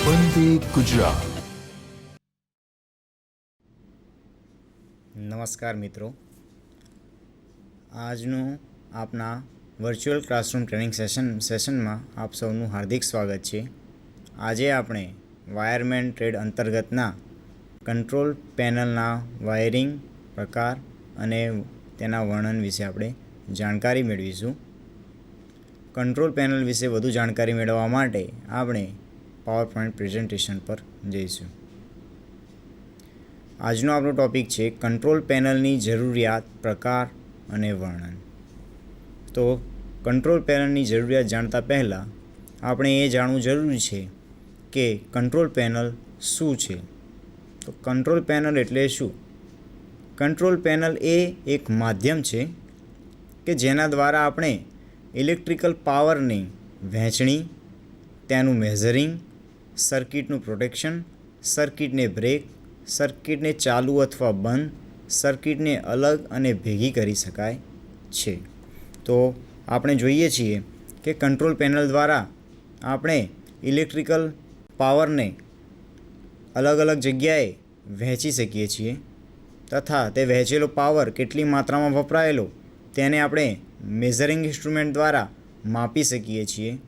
વંદે ગુજરાત। નમસ્કાર મિત્રો, આજનું આપના વર્ચ્યુઅલ ક્લાસરૂમ ટ્રેનિંગ સેશનમાં આપ સૌનું હાર્દિક સ્વાગત છે। આજે આપણે વાયરમેન ટ્રેડ અંતર્ગતના કંટ્રોલ પેનલના વાયરિંગ પ્રકાર અને તેના વર્ણન વિશે આપણે જાણકારી મેળવીશું। કંટ્રોલ પેનલ વિશે વધુ જાણકારી મેળવવા માટે આપણે પાવર પોઈન્ટ પ્રેઝન્ટેશન પર જઈશું। આજનો આપણો ટૉપિક છે કંટ્રોલ પેનલની જરૂરિયાત, પ્રકાર અને વર્ણન। તો કંટ્રોલ પેનલની જરૂરિયાત જાણતા પહેલાં આપણે એ જાણવું જરૂરી છે કે કંટ્રોલ પેનલ શું છે। તો કંટ્રોલ પેનલ એટલે શું? કંટ્રોલ પેનલ એ એક માધ્યમ છે કે જેના દ્વારા આપણે ઇલેક્ટ્રિકલ પાવરની વહેંચણી, તેનું મેઝરિંગ, સર્કિટનું પ્રોટેક્શન, સર્કિટને બ્રેક, સર્કિટને ચાલુ અથવા બંધ, સર્કિટને અલગ અને ભેગી કરી શકાય છે। તો આપણે જોઈએ છીએ કે કંટ્રોલ પેનલ દ્વારા આપણે ઇલેક્ટ્રિકલ પાવરને અલગ અલગ જગ્યાએ વહેંચી શકીએ છીએ તથા તે વહેંચેલો પાવર કેટલી માત્રામાં વપરાયેલો તેને આપણે મેઝરિંગ ઇન્સ્ટ્રુમેન્ટ દ્વારા માપી શકીએ છીએ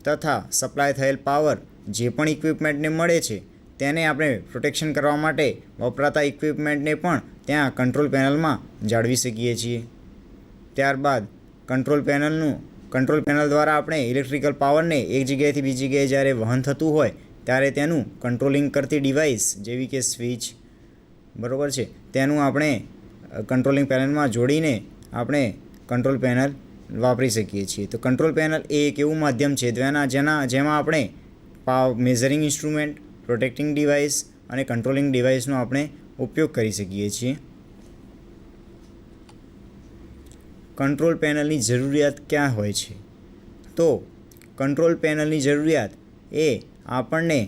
તથા સપ્લાય થયેલ પાવર જે પણ ઇક્વિપમેન્ટને મળે છે તેને આપણે પ્રોટેક્શન કરવા માટે વપરાતા ઇક્વિપમેન્ટને પણ ત્યાં કંટ્રોલ પેનલમાં જાળવી શકીએ છીએ। ત્યારબાદ કંટ્રોલ પેનલ દ્વારા આપણે ઇલેક્ટ્રિકલ પાવરને એક જગ્યાએથી બીજી જગ્યાએ જ્યારે વહન થતું હોય ત્યારે તેનું કંટ્રોલિંગ કરતી ડિવાઇસ જેવી કે સ્વિચ, બરાબર છે, તેનું આપણે કંટ્રોલિંગ પેનલમાં જોડીને આપણે કંટ્રોલ પેનલ વાપરી શકીએ છીએ। તો કંટ્રોલ પેનલ એ એક એવું માધ્યમ છે જેમાં આપણે મેઝરિંગ ઇન્સ્ટ્રુમેન્ટ, પ્રોટેક્ટિંગ ડિવાઇસ અને કંટ્રોલિંગ ડિવાઇસનો આપણે ઉપયોગ કરી શકીએ છીએ। કંટ્રોલ પેનલની જરૂરિયાત ક્યાં હોય છે? તો કંટ્રોલ પેનલની જરૂરિયાત એ આપણને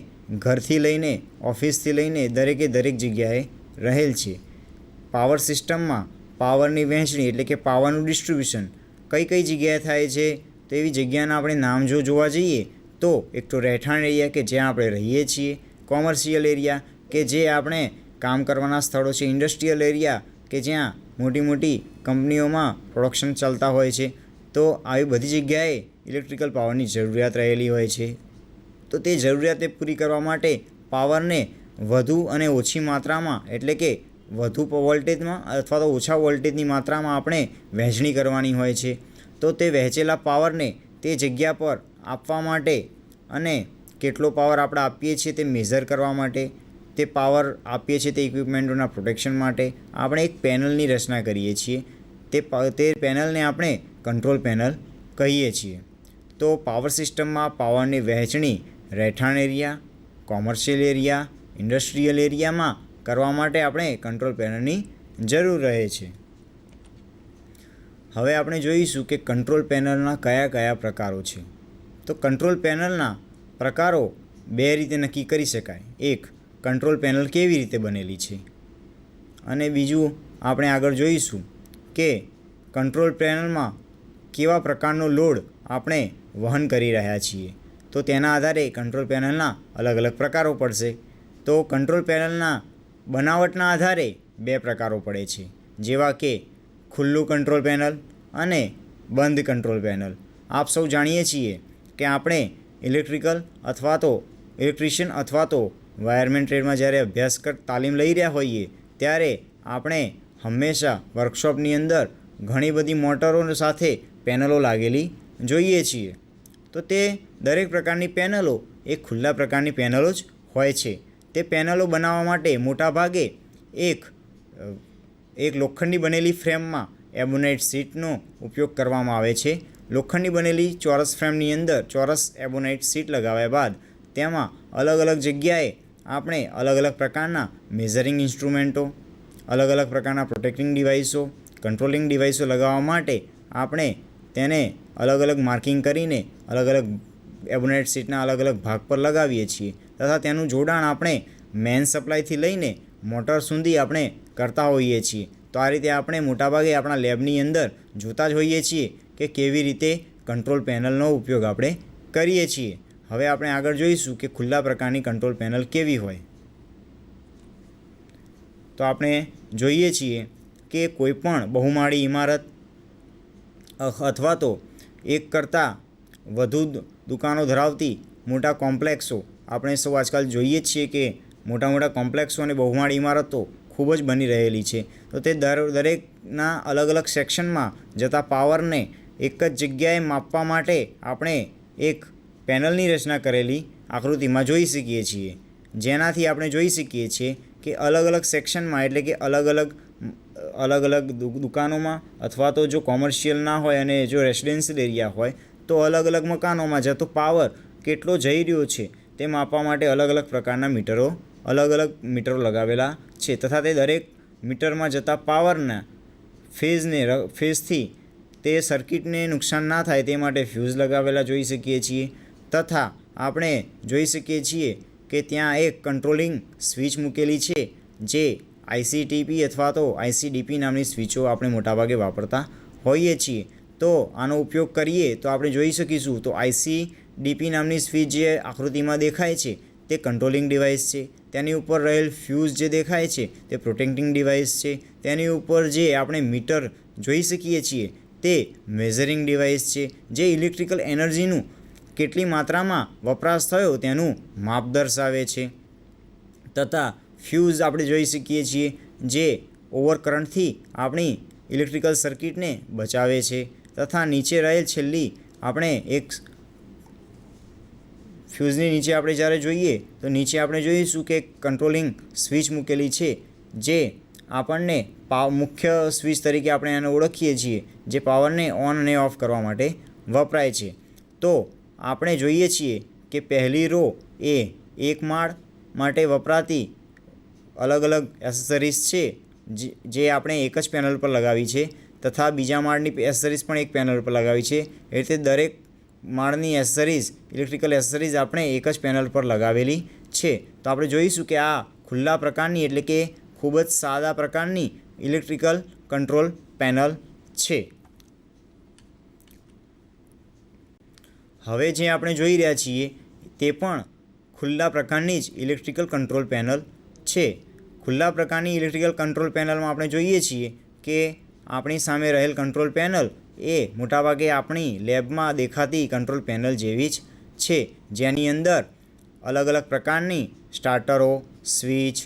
ઘરથી લઈને ઓફિસથી લઈને દરેકે દરેક જગ્યાએ રહેલ છે। પાવર સિસ્ટમમાં પાવરની વહેંચણી એટલે કે પાવરનું ડિસ્ટ્રીબ્યુશન કઈ જગ્યાએ થાય છે તો એવી જગ્યાના આપણે નામ જોવા જઈએ તો એક તો રહેઠાણ એરિયા કે જ્યાં આપણે રહીએ છીએ, કોમર્શિયલ એરિયા કે જે આપણે કામ કરવાના સ્થળો છે, ઇન્ડસ્ટ્રીયલ એરિયા કે જ્યાં મોટી મોટી કંપનીઓમાં પ્રોડક્શન ચાલતા હોય છે। તો આવી બધી જગ્યાએ ઇલેક્ટ્રિકલ પાવરની જરૂરિયાત રહેલી હોય છે। તો તે જરૂરિયાતે પૂરી કરવા માટે પાવરને વધુ અને ઓછી માત્રામાં એટલે કે વધુ વોલ્ટેજમાં અથવા તો ઓછા વોલ્ટેજની માત્રામાં આપણે વહેંચણી કરવાની હોય છે। તો તે વહેંચેલા પાવરને તે જગ્યા પર આપવા માટે અને કેટલો પાવર આપણે આપીએ છીએ તે મેઝર કરવા માટે, તે પાવર આપીએ છીએ તે ઇક્વિપમેન્ટોના પ્રોટેક્શન માટે આપણે એક પેનલની રચના કરીએ છીએ। તે પેનલને આપણે કંટ્રોલ પેનલ કહીએ છીએ। તો પાવર સિસ્ટમમાં પાવરની વહેંચણી રહેઠાણ એરિયા, કોમર્શિયલ એરિયા, ઇન્ડસ્ટ્રીયલ એરિયામાં કરવા માટે આપણે કંટ્રોલ પેનલની જરૂર રહે છે। હવે આપણે જોઈશું કે કંટ્રોલ પેનલના કયા કયા પ્રકારો છે। તો કંટ્રોલ પેનલના પ્રકારો બે રીતે નક્કી કરી શકાય। એક, કંટ્રોલ પેનલ કેવી રીતે બનેલી છે અને બીજું આપણે આગળ જોઈશું કે કંટ્રોલ પેનલમાં કેવા પ્રકારનો લોડ આપણે વહન કરી રહ્યા છીએ। તો તેના આધારે કંટ્રોલ પેનલના અલગ અલગ પ્રકારો પડશે। તો કંટ્રોલ પેનલના બનાવટના આધારે બે પ્રકારો પડે છે, જેવા કે ખુલ્લું કંટ્રોલ પેનલ અને બંધ કંટ્રોલ પેનલ। આપ સૌ જાણીએ છીએ કે આપણે ઇલેક્ટ્રિશિયન અથવા તો વાયરમેન ટ્રેડમાં જ્યારે તાલીમ લઈ રહ્યા હોઈએ ત્યારે આપણે હંમેશા વર્કશોપની અંદર ઘણી બધી મોટરો સાથે પેનલો લાગેલી જોઈએ છીએ। તો તે દરેક પ્રકારની પેનલો એ ખુલ્લા પ્રકારની પેનલો જ હોય છે। તે પેનલો બનાવવા માટે મોટાભાગે એક લોખંડની બનેલી ફ્રેમમાં એબોનાઇટ શીટનો ઉપયોગ કરવામાં આવે છે। લોખંડની બનેલી ચોરસ ફ્રેમની અંદર ચોરસ એબોનાઇટ શીટ લગાવ્યા બાદ તેમાં અલગ અલગ જગ્યાએ આપણે અલગ અલગ પ્રકારના મેઝરિંગ ઇન્સ્ટ્રુમેન્ટો, અલગ અલગ પ્રકારના પ્રોટેક્ટિંગ ડિવાઇસો, કંટ્રોલિંગ ડિવાઇસો લગાવવા માટે આપણે તેને અલગ અલગ માર્કિંગ કરીને અલગ અલગ એબોનાઇટ શીટના અલગ અલગ ભાગ પર લગાવીએ છીએ તથા તેનું જોડાણ આપણે મેઇન સપ્લાયથી લઈને મોટર સુધી આપણે કરતા હોઈએ છીએ। તો આ રીતે આપણે મોટાભાગે આપણા લેબની અંદર જોતા જ હોઈએ છીએ કે કેવી રીતે કંટ્રોલ પેનલનો ઉપયોગ આપણે કરીએ છીએ। હવે આપણે આગળ જોઈશું કે ખુલ્લા પ્રકારની કંટ્રોલ પેનલ કેવી હોય. તો આપણે જોઈએ છીએ કે કોઈપણ બહુમાળી ઇમારત અથવા તો એક કરતાં વધુ દુકાનો ધરાવતી મોટા કોમ્પ્લેક્સો, આપણે સૌ આજકાલ જોઈએ છીએ કે મોટા મોટા કોમ્પ્લેક્સો અને બહુમાળી ઇમારતો ખૂબ જ બની રહેલી છે. તો તે દરેકના અલગ અલગ સેક્શનમાં જતા પાવરને એક જ જગ્યાએ માપવા માટે આપણે એક પેનલની રચના કરેલી આકૃતિમાં જોઈ શકીએ છીએ, જેનાથી આપણે જોઈ શકીએ છીએ કે અલગ અલગ સેક્શનમાં, એટલે કે અલગ અલગ દુકાનોમાં અથવા તો જો કોમર્શિયલ ના હોય અને જો રેસિડેન્શિયલ એરિયા હોય તો અલગ અલગ મકાનોમાં જતો પાવર કેટલો જઈ રહ્યો છે તે માપવા માટે અલગ અલગ પ્રકારના મીટરો લગાવેલા છે. તથા તે દરેક મીટરમાં જતા પાવરના ફેઝથી તે સર્કિટને નુકસાન ના થાય તે માટે ફ્યુઝ લગાવેલા જોઈ શકીએ છીએ. તથા આપણે જોઈ શકીએ છીએ કે ત્યાં એક કંટ્રોલિંગ સ્વિચ મૂકેલી છે, જે ICTP અથવા તો ICDP નામની સ્વિચો આપણે મોટાભાગે વાપરતા હોઈએ છીએ. તો આનો ઉપયોગ કરીએ તો આપણે જોઈ શકીશું તો ICDP નામની સ્વિચ જે આકૃતિમાં દેખાય છે તે કંટ્રોલિંગ ડિવાઇસ છે. તેની ઉપર રહેલ ફ્યુઝ જે દેખાય છે તે પ્રોટેક્ટિંગ ડિવાઇસ છે. તેની ઉપર જે આપણે મીટર જોઈ શકીએ છીએ તે મેઝરિંગ ડિવાઇસ છે, જે ઇલેક્ટ્રિકલ એનર્જીનું કેટલી માત્રામાં વપરાશ થયો તેનું માપ દર્શાવે છે. તથા ફ્યુઝ આપણે જોઈ શકીએ છીએ જે ઓવરકરંટથી આપણી ઇલેક્ટ્રિકલ સર્કિટને બચાવે છે. તથા નીચે રહેલ છેલ્લી આપણે એક ફ્યુઝની નીચે આપણે જ્યારે જોઈએ તો નીચે આપણે જોઈશું કે કંટ્રોલિંગ સ્વિચ મૂકેલી છે, જે આપણને મુખ્ય સ્વિચ તરીકે આપણે એને ઓળખીએ છીએ, જે પાવરને ઓન અને ઓફ કરવા માટે વપરાય છે. તો આપણે જોઈએ છીએ કે પહેલી રો એ એક માળ માટે વપરાતી અલગ અલગ એસેસરીઝ છે, જે આપણે એક જ પેનલ પર લગાવી છે. તથા બીજા માળની એસેસરીઝ પણ એક પેનલ પર લગાવી છે. એ રીતે દરેક માળની એસેસરીઝ, ઇલેક્ટ્રિકલ એસેસરીઝ આપણે એક જ પેનલ પર લગાવેલી છે. તો આપણે જોઈશું કે આ ખુલ્લા પ્રકારની, એટલે કે ખૂબ જ સાદા પ્રકારની ઇલેક્ટ્રિકલ કંટ્રોલ પેનલ છે. હવે જે આપણે જોઈ રહ્યા છીએ તે પણ ખુલ્લા પ્રકારની જ ઇલેક્ટ્રિકલ કંટ્રોલ પેનલ છે. ખુલ્લા પ્રકારની ઇલેક્ટ્રિકલ કંટ્રોલ પેનલમાં આપણે જોઈએ છીએ કે આપણી સામે રહેલ કંટ્રોલ પેનલ એ મોટાભાગે આપણી લેબમાં દેખાતી કંટ્રોલ પેનલ જેવી જ છે, જેની અંદર અલગ અલગ પ્રકારની સ્ટાર્ટરો, સ્વિચ,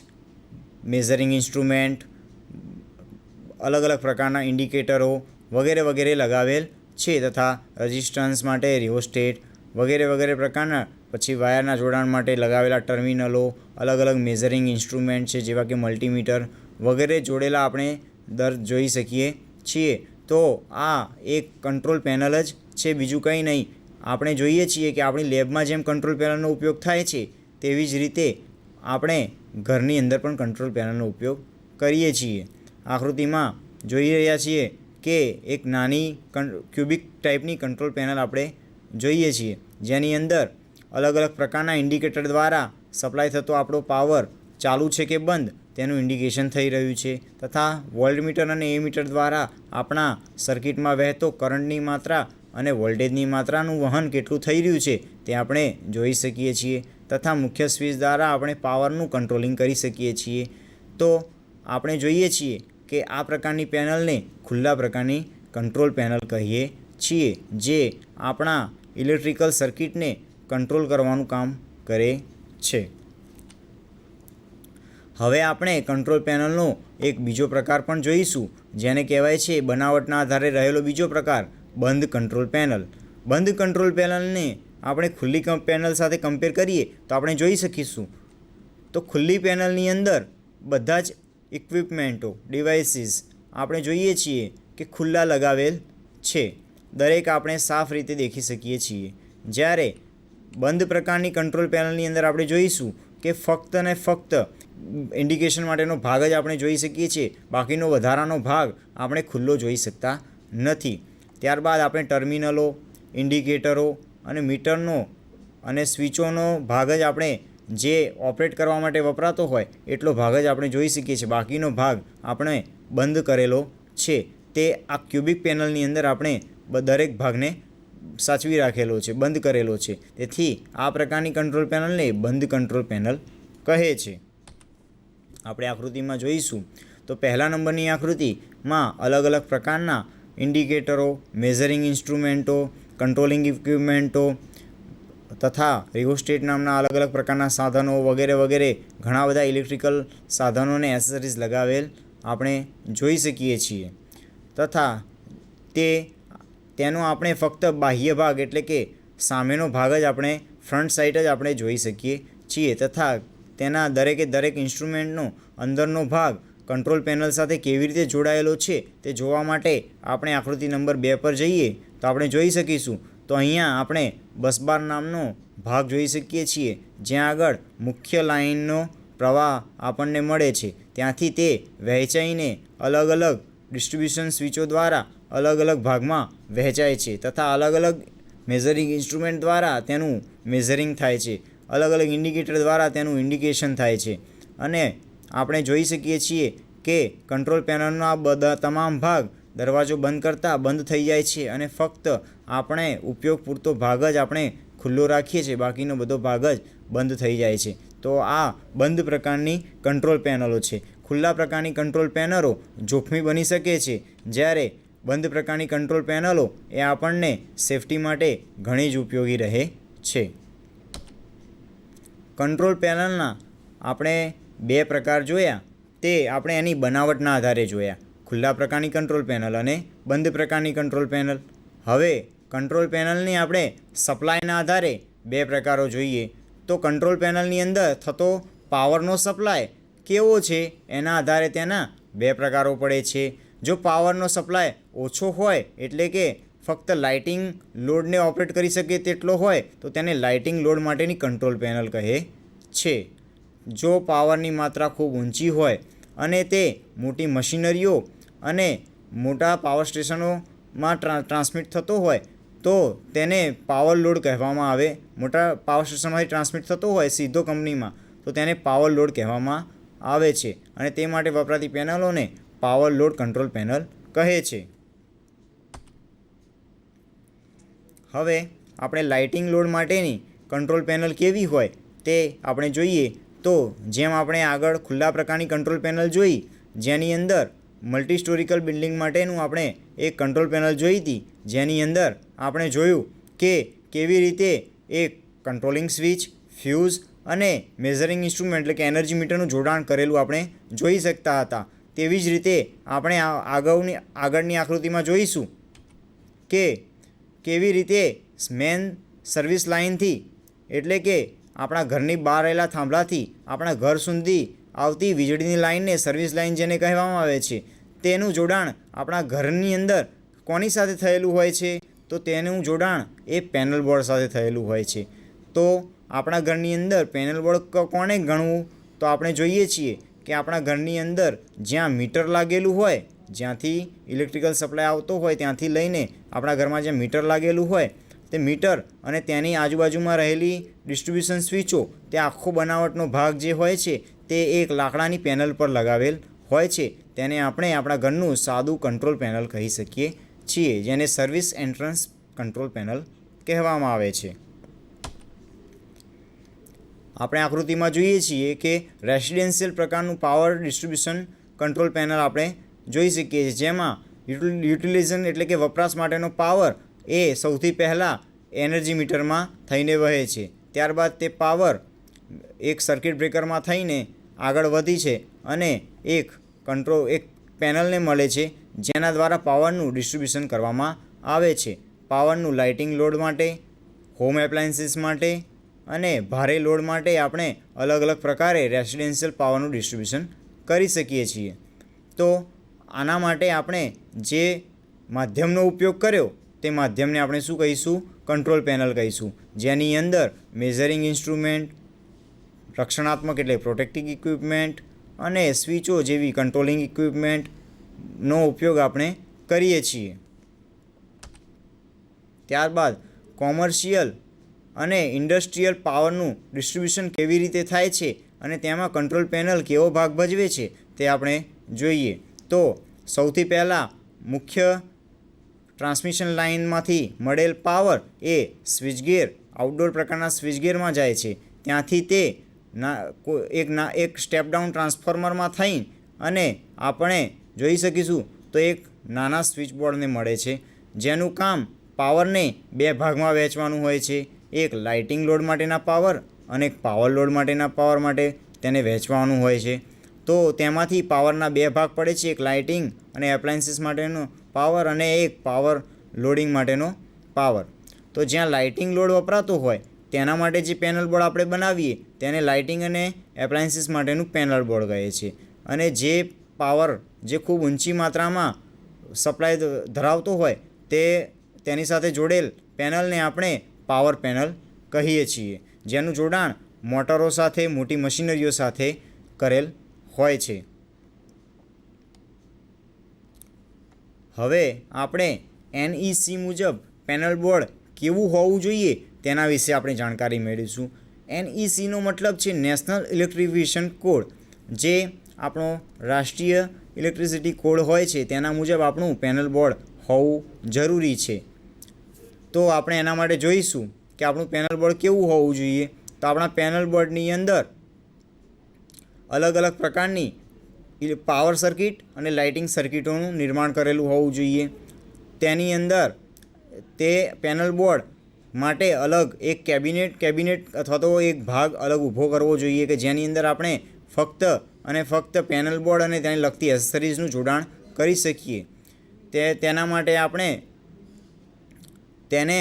મેઝરિંગ ઇન્સ્ટ્રુમેન્ટ, અલગ અલગ પ્રકારના ઇન્ડિકેટરો વગેરે વગેરે લગાવેલ છે. તથા રેઝિસ્ટન્સ માટે રિયોસ્ટેટ વગેરે પ્રકારના, પછી વાયરના જોડાણ માટે લગાવેલા ટર્મિનલો, અલગ અલગ મેઝરિંગ ઇન્સ્ટ્રુમેન્ટ છે જેવા કે મલ્ટીમીટર વગેરે જોડેલા આપણે જોઈ શકીએ છીએ. તો આ એક કંટ્રોલ પેનલ જ છે, બીજું કંઈ નહીં. આપણે જોઈએ છીએ કે આપણી લેબમાં જેમ કંટ્રોલ પેનલનો ઉપયોગ થાય છે તેવી જ રીતે આપણે ઘરની અંદર પણ કંટ્રોલ પેનલનો ઉપયોગ કરીએ છીએ. આકૃતિમાં જોઈ રહ્યા છીએ કે એક નાની ક્યુબિક ટાઈપની કંટ્રોલ પેનલ આપણે જોઈએ છીએ, જેની અંદર અલગ અલગ પ્રકારના ઇન્ડિકેટર દ્વારા સપ્લાય થતો આપણો પાવર ચાલુ છે કે બંધ તેનું ઇન્ડિકેશન થઈ રહ્યું છે. તથા વોલ્ટમીટર અને એમીટર દ્વારા આપણા સર્કિટમાં વહેતો કરંટની માત્રા અને વોલ્ટેજની માત્રાનું વહન કેટલું થઈ રહ્યું છે તે આપણે જોઈ શકીએ છીએ. તથા મુખ્ય સ્વિચ દ્વારા આપણે પાવરનું કંટ્રોલિંગ કરી શકીએ છીએ. તો આપણે જોઈએ છીએ કે આ પ્રકારની પેનલને ખુલ્લા પ્રકારની કંટ્રોલ પેનલ કહીએ છીએ, જે આપણા ઇલેક્ટ્રિકલ સર્કિટને કંટ્રોલ કરવાનું કામ કરે છે. હવે આપણે કંટ્રોલ પેનલનો એક બીજો પ્રકાર પણ જોઈશું, જેને કહેવાય છે બનાવટના આધારે રહેલો બીજો પ્રકાર, બંધ કંટ્રોલ પેનલ. બંધ કંટ્રોલ પેનલને આપણે ખુલ્લી પેનલ સાથે કમ્પેર કરીએ તો આપણે જોઈ શકીશું તો ખુલ્લી પેનલની અંદર બધા જ ઇક્વિપમેન્ટો, ડિવાઇસીસ આપણે જોઈએ છીએ કે ખુલ્લા લગાવેલ છે. દરેક આપણે સાફ રીતે દેખી શકીએ છીએ. જ્યારે બંધ પ્રકારની કંટ્રોલ પેનલની અંદર આપણે જોઈશું કે ફક્ત ને ફક્ત ઇન્ડિકેશન માટેનો ભાગ જ આપણે જોઈ શકીએ છીએ, બાકીનો વધારાનો ભાગ આપણે ખુલ્લો જોઈ શકતા નથી. ત્યારબાદ આપણે ટર્મિનલો, ઇન્ડિકેટરો અને મીટરનો અને સ્વિચોનો ભાગ જ આપણે જે ઓપરેટ કરવા માટે વપરાતો હોય એટલો ભાગ જ આપણે જોઈ શકીએ છીએ. બાકીનો ભાગ આપણે બંધ કરેલો છે. તે આ ક્યુબિક પેનલની અંદર આપણે દરેક ભાગને સાચવી રાખેલો છે, બંધ કરેલો છે. તેથી આ પ્રકારની કંટ્રોલ પેનલને બંધ કંટ્રોલ પેનલ કહે છે. આપણે આકૃતિમાં જોઈશું તો પહેલા નંબરની આકૃતિમાં અલગ અલગ પ્રકારના ઇન્ડિકેટરો, મેઝરિંગ ઇન્સ્ટ્રુમેન્ટો, કંટ્રોલિંગ ઇક્વિપમેન્ટો તથા રિયોસ્ટેટ નામના અલગ અલગ પ્રકારના સાધનો વગેરે વગેરે ઘણા બધા ઇલેક્ટ્રિકલ સાધનોને એસેસરીઝ લગાવેલ આપણે જોઈ શકીએ છીએ. તથા તેનો આપણે ફક્ત બાહ્ય ભાગ એટલે કે સામેનો ભાગ જ આપણે ફ્રન્ટ સાઈડ જ આપણે જોઈ શકીએ છીએ. તથા તેના દરેકે દરેક ઇન્સ્ટ્રુમેન્ટનો અંદરનો ભાગ કંટ્રોલ પેનલ સાથે કેવી રીતે જોડાયેલો છે તે જોવા માટે આપણે આકૃતિ નંબર 2 પર જઈએ તો આપણે જોઈ શકીશું. તો અહીંયા આપણે બસબાર નામનો ભાગ જોઈ શકીએ છીએ, જ્યાં આગળ મુખ્ય લાઇનનો પ્રવાહ આપણને મળે છે. ત્યાંથી તે વહેંચાઈને અલગ અલગ ડિસ્ટ્રીબ્યુશન સ્વિચો દ્વારા અલગ અલગ ભાગમાં વહેંચાય છે. તથા અલગ અલગ મેઝરિંગ ઇન્સ્ટ્રુમેન્ટ દ્વારા તેનું મેઝરિંગ થાય છે, અલગ અલગ ઇન્ડિકેટર દ્વારા તેનું ઇન્ડિકેશન થાય છે. અને આપણે જોઈ શકીએ છીએ કે કંટ્રોલ પેનલનો આ બધા તમામ ભાગ દરવાજો બંધ કરતાં બંધ થઈ જાય છે અને ફક્ત આપણે ઉપયોગ પૂરતો ભાગ જ આપણે ખુલ્લો રાખીએ છીએ, બાકીનો બધો ભાગ જ બંધ થઈ જાય છે. તો આ બંધ પ્રકારની કંટ્રોલ પેનલો છે. ખુલ્લા પ્રકારની કંટ્રોલ પેનલો જોખમી બની શકે છે, જ્યારે બંધ પ્રકારની કંટ્રોલ પેનલો એ આપણને સેફટી માટે ઘણી જ ઉપયોગી રહે છે. કંટ્રોલ પેનલના આપણે 2 પ્રકાર જોયા, તે આપણે એની બનાવટના આધારે જોયા, ખુલ્લા પ્રકારની કંટ્રોલ પેનલ અને બંધ પ્રકારની કંટ્રોલ પેનલ. હવે કંટ્રોલ પેનલની આપણે સપ્લાયના આધારે 2 પ્રકારો જોઈએ. તો કંટ્રોલ પેનલની અંદર થતો પાવરનો સપ્લાય કેવો છે એના આધારે તેના 2 પ્રકારો પડે છે. જો પાવરનો સપ્લાય ઓછો હોય એટલે કે ફક્ત લાઇટિંગ લોડને ઓપરેટ કરી શકે તેટલો હોય તો તેને લાઇટિંગ લોડ માટેની કંટ્રોલ પેનલ કહે છે. જો પાવરની માત્રા ખૂબ ઊંચી હોય અને તે મોટી મશીનરીઓ અને મોટા પાવર સ્ટેશનોમાં ટ્રાન્સમિટ થતો હોય તો તેને પાવર લોડ કહેવામાં આવે. મોટા પાવર સ્ટેશનમાંથી ટ્રાન્સમિટ થતો હોય સીધો કંપનીમાં તો તેને પાવર લોડ કહેવામાં આવે છે અને તે માટે વપરાતી પેનલોને પાવર લોડ કંટ્રોલ પેનલ કહે છે. હવે આપણે લાઇટિંગ લોડ માટેની કંટ્રોલ પેનલ કેવી હોય તે આપણે જોઈએ. તો જેમ આપણે આગળ ખુલ્લા પ્રકારની કંટ્રોલ પેનલ જોઈ, જેની અંદર મલ્ટી સ્ટોરિકલ બિલ્ડિંગ માટેનું આપણે એક કંટ્રોલ પેનલ જોઈ હતી, જેની અંદર આપણે જોયું કે કેવી રીતે એક કંટ્રોલિંગ સ્વિચ, ફ્યુઝ અને મેઝરિંગ ઇન્સ્ટ્રુમેન્ટ એટલે કે એનર્જી મીટરનું જોડાણ કરેલું આપણે જોઈ શકતા હતા. તેવી જ રીતે આપણે આગળની આકૃતિમાં જોઈશું કે કેવી રીતે મેન સર્વિસ લાઇનથી એટલે કે આપણા ઘરની બહાર રહેલા થાંભલાથી આપણા ઘર સુધી આવતી વીજળીની લાઇનને સર્વિસ લાઇન જેને કહેવામાં આવે છે, તેનું જોડાણ આપણા ઘરની અંદર કોની સાથે થયેલું હોય છે? તો તેનું જોડાણ એ પેનલ બોર્ડ સાથે થયેલું હોય છે. તો આપણા ઘરની અંદર પેનલ બોર્ડ કોને ગણવું? તો આપણે જોઈએ છીએ કે આપણા ઘરની અંદર જ્યાં મીટર લાગેલું હોય, જ્યાંથી ઇલેક્ટ્રિકલ સપ્લાય આવતો હોય ત્યાંથી લઈને આપણા ઘરમાં જ્યાં મીટર લાગેલું હોય તે મીટર અને તેની આજુબાજુમાં રહેલી ડિસ્ટ્રીબ્યુશન સ્વિચો, તે આખો બનાવટનો ભાગ જે હોય છે તે એક લાકડાની પેનલ પર લગાવેલ હોય છે. તેને આપણે આપણા ઘરનું સાદું કંટ્રોલ પેનલ કહી શકીએ છીએ, જેને સર્વિસ એન્ટ્રન્સ કંટ્રોલ પેનલ કહેવામાં આવે છે. આપણે આકૃતિમાં જોઈએ છીએ કે રેસિડેન્શિયલ પ્રકારનું પાવર ડિસ્ટ્રીબ્યુશન કંટ્રોલ પેનલ આપણે જોઈ શકીએ છીએ, જેમાં યુટિલાઇઝેશન એટલે કે વપરાશ માટેનો પાવર એ સૌથી પહેલાં એનર્જી મીટરમાં થઈને વહે છે. ત્યારબાદ તે પાવર એક સર્કિટ બ્રેકરમાં થઈને આગળ વધી છે અને એક પેનલને મળે છે, જેના દ્વારા પાવરનું ડિસ્ટ્રીબ્યુશન કરવામાં આવે છે. પાવરનું લાઇટિંગ લોડ માટે, હોમ એપ્લાયન્સીસ માટે અને ભારે લોડ માટે આપણે અલગ અલગ પ્રકારે રેસિડેન્શિયલ પાવરનું ડિસ્ટ્રીબ્યુશન કરી શકીએ છીએ. તો આના માટે આપણે જે માધ્યમનો ઉપયોગ કર્યો તે માધ્યમને આપણે શું કહીશું? કંટ્રોલ પેનલ કહીશું, જેની અંદર મેઝરિંગ ઇન્સ્ટ્રુમેન્ટ, રક્ષણાત્મક એટલે પ્રોટેક્ટિવ ઇક્વિપમેન્ટ અને સ્વિચો જેવી કંટ્રોલિંગ ઇક્વિપમેન્ટનો ઉપયોગ આપણે કરીએ છીએ. ત્યારબાદ કોમર્શિયલ અને ઇન્ડસ્ટ્રીયલ પાવરનું ડિસ્ટ્રીબ્યુશન કેવી રીતે થાય છે અને તેમાં કંટ્રોલ પેનલ કેવો ભાગ ભજવે છે તે આપણે જોઈએ. તો સૌથી પહેલાં મુખ્ય ટ્રાન્સમિશન લાઇનમાંથી મળેલ પાવર એ સ્વિચગેર આઉટડોર પ્રકારના સ્વિચગેરમાં જાય છે. ત્યાંથી તે એક સ્ટેપ ડાઉન ટ્રાન્સફોર્મરમાં થઈ અને આપણે જોઈ શકીશું તો એક નાના સ્વિચ બોર્ડને મળે છે, જેનું કામ પાવરને બે ભાગમાં વહેંચવાનું હોય છે. એક લાઇટિંગ લોડ માટેના પાવર અને એક પાવર લોડ માટેના પાવર માટે તેને વહેંચવાનું હોય છે. તો તેમાંથી પાવરના બે ભાગ પડે છે, એક લાઇટિંગ અને એપ્લાયન્સીસ માટેનો પાવર અને એક પાવર લોડિંગ માટેનો પાવર. તો જ્યાં લાઇટિંગ લોડ વપરાતો હોય તેના માટે જે પેનલ બોર્ડ આપણે બનાવીએ તેને લાઇટિંગ અને એપ્લાયન્સીસ માટેનું પેનલ બોર્ડ કહે છે. અને જે પાવર જે ખૂબ ઊંચી માત્રામાં સપ્લાય ધરાવતો હોય તેની સાથે જોડેલ પેનલને આપણે પાવર પેનલ કહીએ છીએ, જેનું જોડાણ મોટરો સાથે, મોટી મશીનરીઓ સાથે કરેલ હોય છે. હવે આપણે NEC મુજબ પેનલ બોર્ડ કેવું હોવું જોઈએ તેના વિશે આપણે જાણકારી મેળવીશું. NECનો મતલબ છે નેશનલ ઇલેક્ટ્રિફિકેશન કોડ, જે આપણો રાષ્ટ્રીય ઇલેક્ટ્રિસિટી કોડ હોય છે તેના મુજબ આપણું પેનલ બોર્ડ હોવું જરૂરી છે. તો આપણે એના માટે જોઈશું કે આપણું પેનલ બોર્ડ કેવું હોવું જોઈએ. તો આપણા પેનલ બોર્ડની અંદર અલગ અલગ પ્રકારની પાવર સર્કિટ અને લાઇટિંગ સર્કિટોનું નિર્માણ કરેલું હોવું જોઈએ. તેની અંદર તે પેનલ બોર્ડ માટે અલગ એક કેબિનેટ અથવા તો એક ભાગ અલગ ઊભો કરવો જોઈએ કે જેની અંદર આપણે ફક્ત પેનલ બોર્ડ અને તેને લગતી એસેસરીઝનું જોડાણ કરી શકીએ. તેના માટે આપણે તેને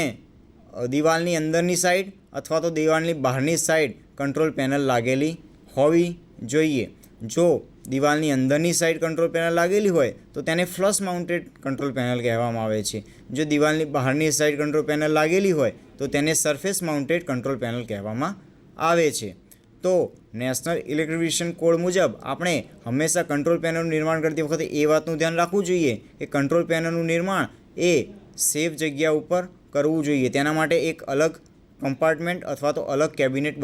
દિવાલની અંદરની સાઈડ અથવા તો દિવાલની બહારની સાઈડ કંટ્રોલ પેનલ લાગેલી હોવી જોઈએ. જો દિવાલની અંદરની સાઈડ કંટ્રોલ પેનલ લાગેલી હોય તો તેને ફ્લશ માઉન્ટેડ કંટ્રોલ પેનલ કહેવામાં આવે છે. જો દિવાલની બહારની સાઈડ કંટ્રોલ પેનલ લાગેલી હોય તો તેને સરફેસ માઉન્ટેડ કંટ્રોલ પેનલ કહેવામાં આવે છે. તો નેશનલ ઇલેક્ટ્રિફિકેશન કોડ મુજબ આપણે હંમેશા કંટ્રોલ પેનલનું નિર્માણ કરતી વખતે એ વાતનું ધ્યાન રાખવું જોઈએ કે કંટ્રોલ પેનલનું નિર્માણ એ સેફ જગ્યા ઉપર કરવું જોઈએ. તેના માટે એક અલગ કમ્પાર્ટમેન્ટ અથવા તો અલગ કેબિનેટ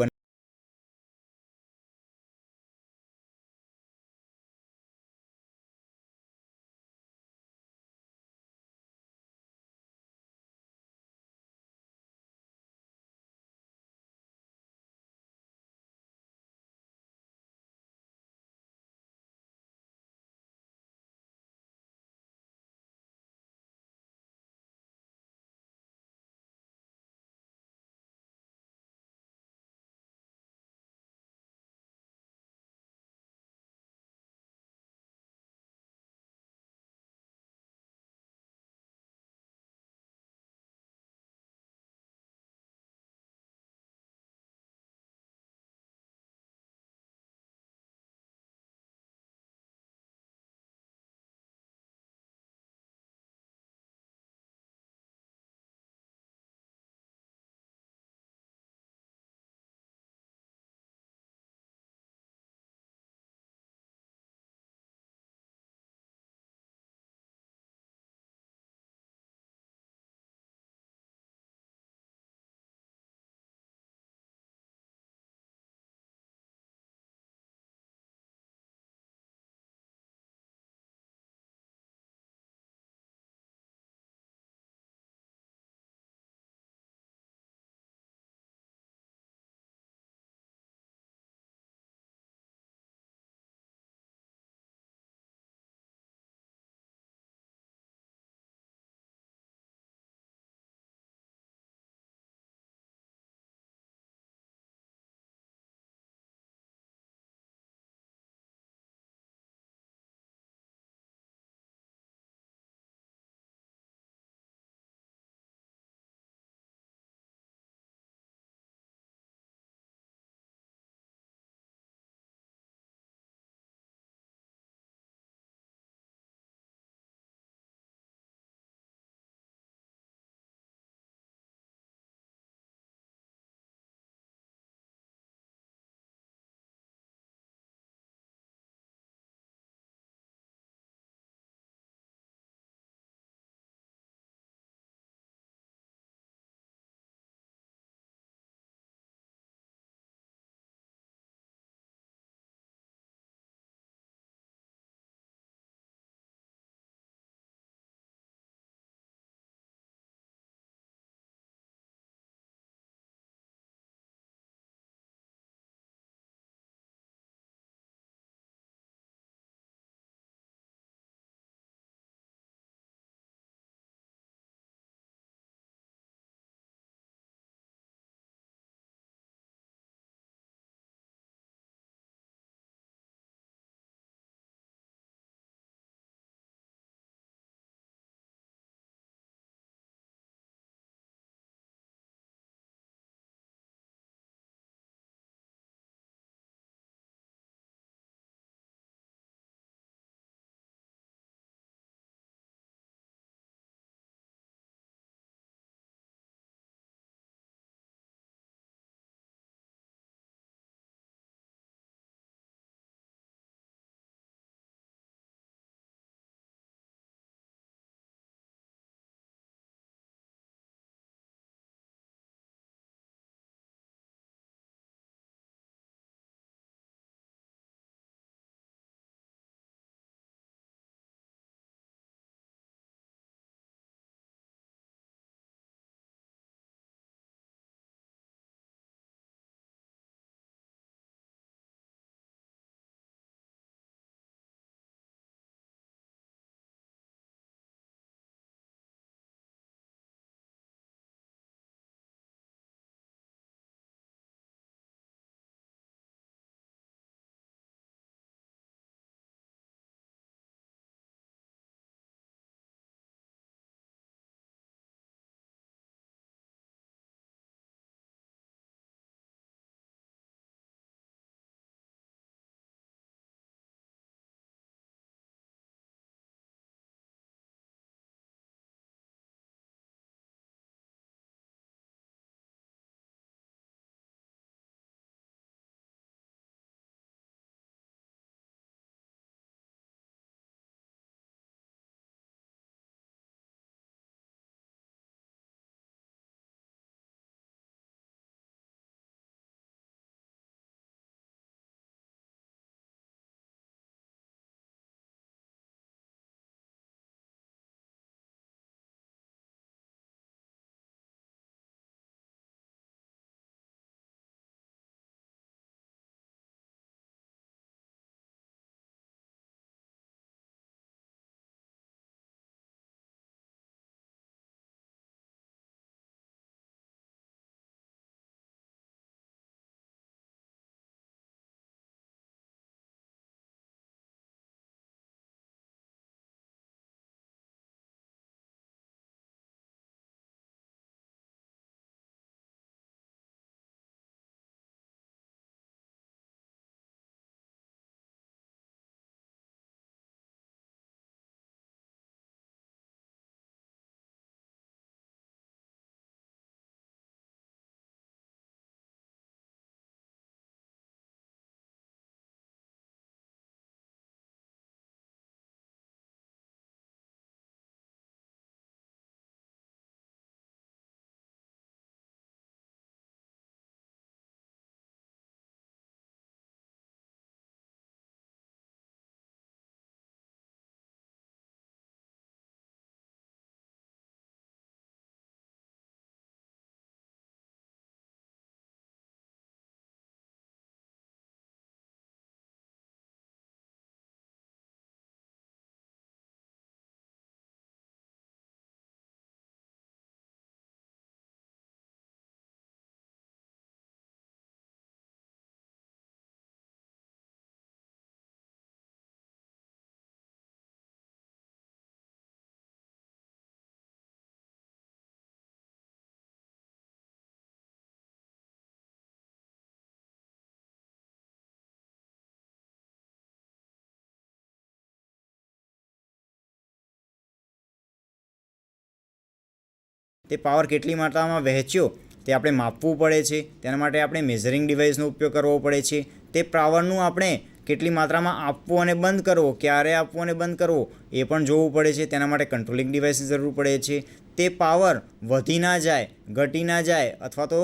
તે પાવર કેટલી માત્રામાં વહેંચ્યો તે આપણે માપવું પડે છે. તેના માટે આપણે મેઝરિંગ ડિવાઇસનો ઉપયોગ કરવો પડે છે. તે પાવરનું આપણે કેટલી માત્રામાં આપવો અને બંધ કરવો, ક્યારે આપવો અને બંધ કરવો એ પણ જોવું પડે છે. તેના માટે કંટ્રોલિંગ ડિવાઇસની જરૂર પડે છે. તે પાવર વધી ના જાય, ઘટી ના જાય અથવા તો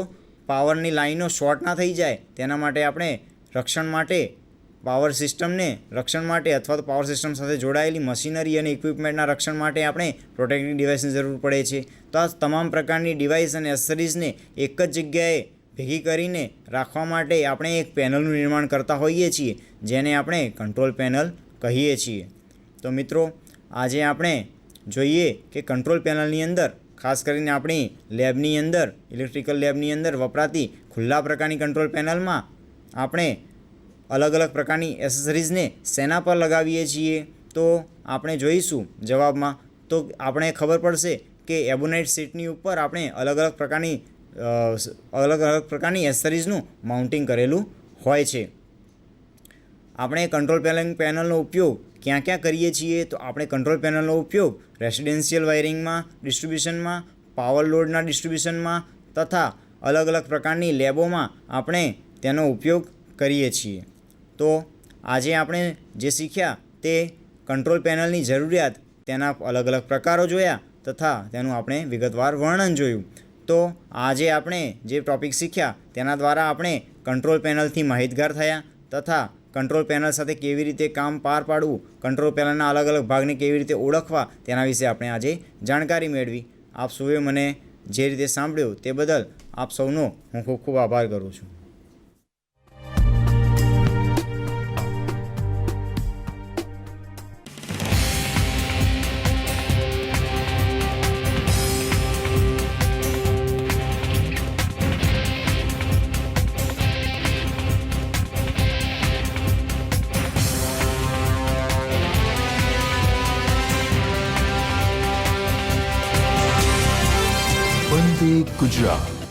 પાવરની લાઈનો શોર્ટ ના થઈ જાય તેના માટે આપણે રક્ષણ માટે પાવર સિસ્ટમને રક્ષણ માટે અથવા તો પાવર સિસ્ટમ સાથે જોડાયેલી મશીનરી અને ઇક્વિપમેન્ટના રક્ષણ માટે આપણે પ્રોટેક્ટિવ ડિવાઇસની જરૂર પડે છે. તો આ તમામ પ્રકારની ડિવાઇસ અને એસેસરીઝને એક જ જગ્યાએ ભેગી કરીને રાખવા માટે આપણે એક પેનલનું નિર્માણ કરતા હોઈએ છીએ, જેને આપણે કંટ્રોલ પેનલ કહીએ છીએ. તો મિત્રો, આજે આપણે જોઈએ કે કંટ્રોલ પેનલની અંદર ખાસ કરીને આપણી લેબની અંદર, ઇલેક્ટ્રિકલ લેબની અંદર વપરાતી ખુલ્લા પ્રકારની કંટ્રોલ પેનલમાં આપણે અલગ અલગ પ્રકારની એસેસરીઝને શેના પર લગાવીએ છીએ. તો આપણે જોઈશું જવાબમાં. તો આપણે ખબર પડશે કે એબોનાઇટ શીટની ઉપર આપણે અલગ અલગ પ્રકારની એસેસરીઝનું માઉન્ટિંગ કરેલું હોય છે. આપણે કંટ્રોલ પેનલનો ઉપયોગ ક્યાં ક્યાં કરીએ છીએ? તો આપણે કંટ્રોલ પેનલનો ઉપયોગ રેસિડેન્શિયલ વાયરિંગમાં, ડિસ્ટ્રિબ્યુશનમાં, પાવર લોડના ડિસ્ટ્રિબ્યુશનમાં તથા અલગ અલગ પ્રકારની લેબોમાં આપણે તેનો ઉપયોગ કરીએ છીએ. તો આજે આપણે જે શીખ્યા તે કંટ્રોલ પેનલની જરૂરિયાત, તેના અલગ અલગ પ્રકારો જોયા તથા તેનું આપણે વિગતવાર વર્ણન જોયું. તો આજે આપણે જે ટૉપિક શીખ્યા તેના દ્વારા આપણે કંટ્રોલ પેનલથી માહિતગાર થયા તથા કંટ્રોલ પેનલ સાથે કેવી રીતે કામ પાર પાડવું, કંટ્રોલ પેનલના અલગ અલગ ભાગને કેવી રીતે ઓળખવા તેના વિશે આપણે આજે જાણકારી મેળવી. આપ સૌએ મને જે રીતે સાંભળ્યું તે બદલ આપ સૌનો હું ખૂબ ખૂબ આભાર કરું છું. વંદે ગુજરાત.